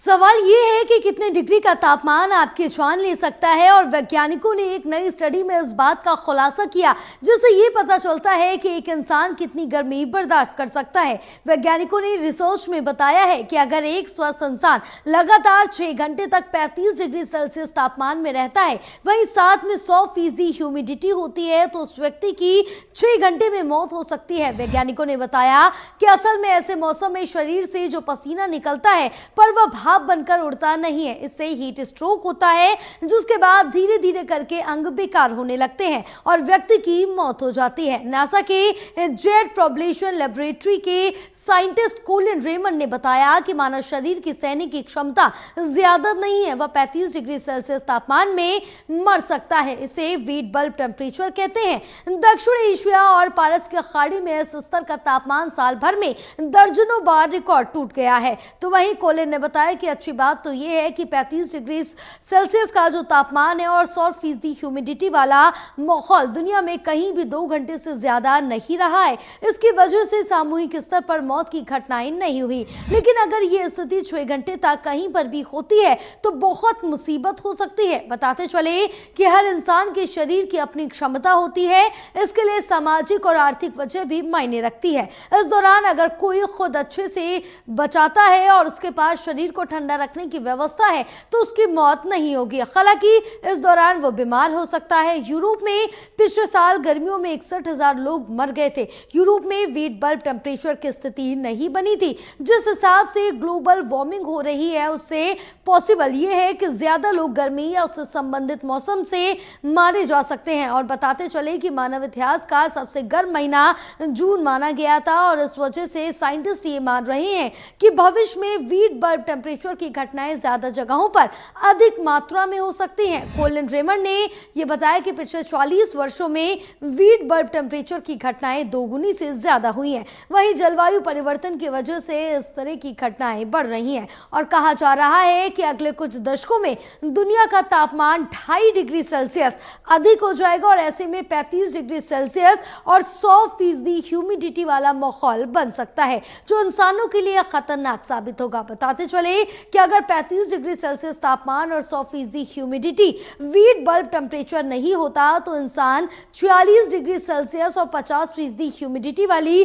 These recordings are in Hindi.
सवाल ये है कि कितने डिग्री का तापमान आपकी जान ले सकता है और वैज्ञानिकों ने एक नई स्टडी में इस बात का खुलासा किया जिससे ये पता चलता है कि एक इंसान कितनी गर्मी बर्दाश्त कर सकता है। वैज्ञानिकों ने रिसर्च में बताया है कि अगर एक स्वस्थ इंसान लगातार 6 घंटे तक 35 डिग्री सेल्सियस तापमान में रहता है, वहीं साथ में 100% ह्यूमिडिटी होती है, तो उस व्यक्ति की 6 घंटे में मौत हो सकती है। वैज्ञानिकों ने बताया कि असल में ऐसे मौसम में शरीर से जो पसीना निकलता है पर वह भाप बनकर उड़ता नहीं है। इससे हीट स्ट्रोक होता है, जिसके बाद धीरे धीरे करके अंग बेकार होने लगते हैं और व्यक्ति की मौत हो जाती है। नासा के जेट प्रॉपल्शन लेबोरेटरी के साइंटिस्ट कोलिन रेमंड ने बताया कि मानव शरीर की सहने की क्षमता ज्यादा नहीं है, वह 35 डिग्री सेल्सियस तापमान में मर सकता है। इसे वीट बल्ब टेम्परेचर कहते हैं। दक्षिण एशिया और पारस के खाड़ी में इस स्तर का तापमान साल भर में दर्जनों बार रिकॉर्ड टूट गया है। तो वहीं कोलिन ने बताया कि अच्छी बात तो यह है कि 35 डिग्री सेल्सियस का जो तापमान है और 100% ह्यूमिडिटी वाला माहौल दुनिया में कहीं भी 2 घंटे से ज्यादा नहीं रहा है। इसकी वजह से सामूहिक स्तर पर मौत की घटनाएं नहीं हुई, लेकिन अगर ये स्थिति 6 घंटे तक कहीं पर भी होती है तो बहुत मुसीबत हो सकती है। बताते चले कि हर इंसान के शरीर की अपनी क्षमता होती है, इसके लिए सामाजिक और आर्थिक वजह भी मायने रखती है। इस दौरान अगर कोई खुद अच्छे से बचाता है और उसके पास शरीर को ठंडा रखने की व्यवस्था है तो उसकी मौत नहीं होगी। हालांकि इस दौरान वो बीमार हो सकता है। यूरोप में पिछले साल गर्मियों में 61,000 लोग मर गए थे। यूरोप में वीट बल्ब टेम्परेचर की स्थिति नहीं बनी थी। जिस हिसाब से ग्लोबल वार्मिंग हो रही है उससे पॉसिबल ये है कि ज्यादा लोग गर्मी या उससे संबंधित मौसम से मारे जा सकते हैं। और बताते चले कि मानव इतिहास का सबसे गर्म महीना जून माना गया था और इस वजह से साइंटिस्ट ये मान रहे हैं कि भविष्य में वीट बल्ब टेम्परेचर की घटनाएं ज्यादा जगहों पर अधिक मात्रा में हो सकती हैं। कोलिन रेमंड ने यह बताया कि पिछले 40 वर्षों में वीट बल्ब टेम्परेचर की घटनाएं दोगुनी से ज्यादा हुई हैं। वहीं जलवायु परिवर्तन की वजह से इस तरह की घटनाएं बढ़ रही हैं और कहा जा रहा है कि अगले कुछ दशकों में दुनिया का तापमान 2.5 डिग्री सेल्सियस अधिक हो जाएगा और ऐसे में 35 डिग्री सेल्सियस और 100% ह्यूमिडिटी वाला माहौल बन सकता है, जो इंसानों के लिए खतरनाक साबित होगा। बताते चले कि अगर 35 डिग्री सेल्सियस तापमान और 100% ह्यूमिडिटी वीट बल्ब टेम्परेचर नहीं होता तो इंसान 46 डिग्री सेल्सियस और 50% ह्यूमिडिटी वाली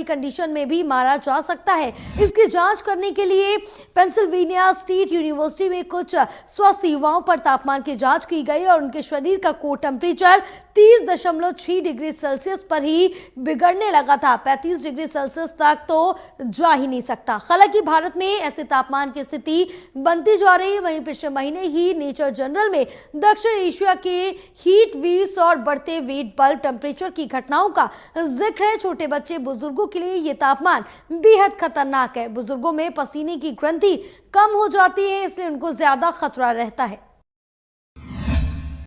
कंडीशन में भी मारा जा सकता है। इसकी जांच करने के लिए पेंसिल्वेनिया स्टेट यूनिवर्सिटी में कुछ स्वस्थ युवाओं पर तापमान की जांच की गई और उनके शरीर का कोर टेम्परेचर 30.6 डिग्री सेल्सियस पर ही बिगड़ने लगा था। 35 डिग्री सेल्सियस तक तो जा ही नहीं सकता। हालांकि भारत में ऐसे तापमान की स्थिति बनती जा रही है। वहीं पिछले महीने ही नेचर जर्नल में दक्षिण एशिया के हीट वेव्स और बढ़ते वीट बल्ब टेम्परेचर की घटनाओं का जिक्र है। छोटे बच्चे बुजुर्गों के लिए ये तापमान बेहद खतरनाक है। बुजुर्गों में पसीने की ग्रंथि कम हो जाती है, इसलिए उनको ज्यादा खतरा रहता है।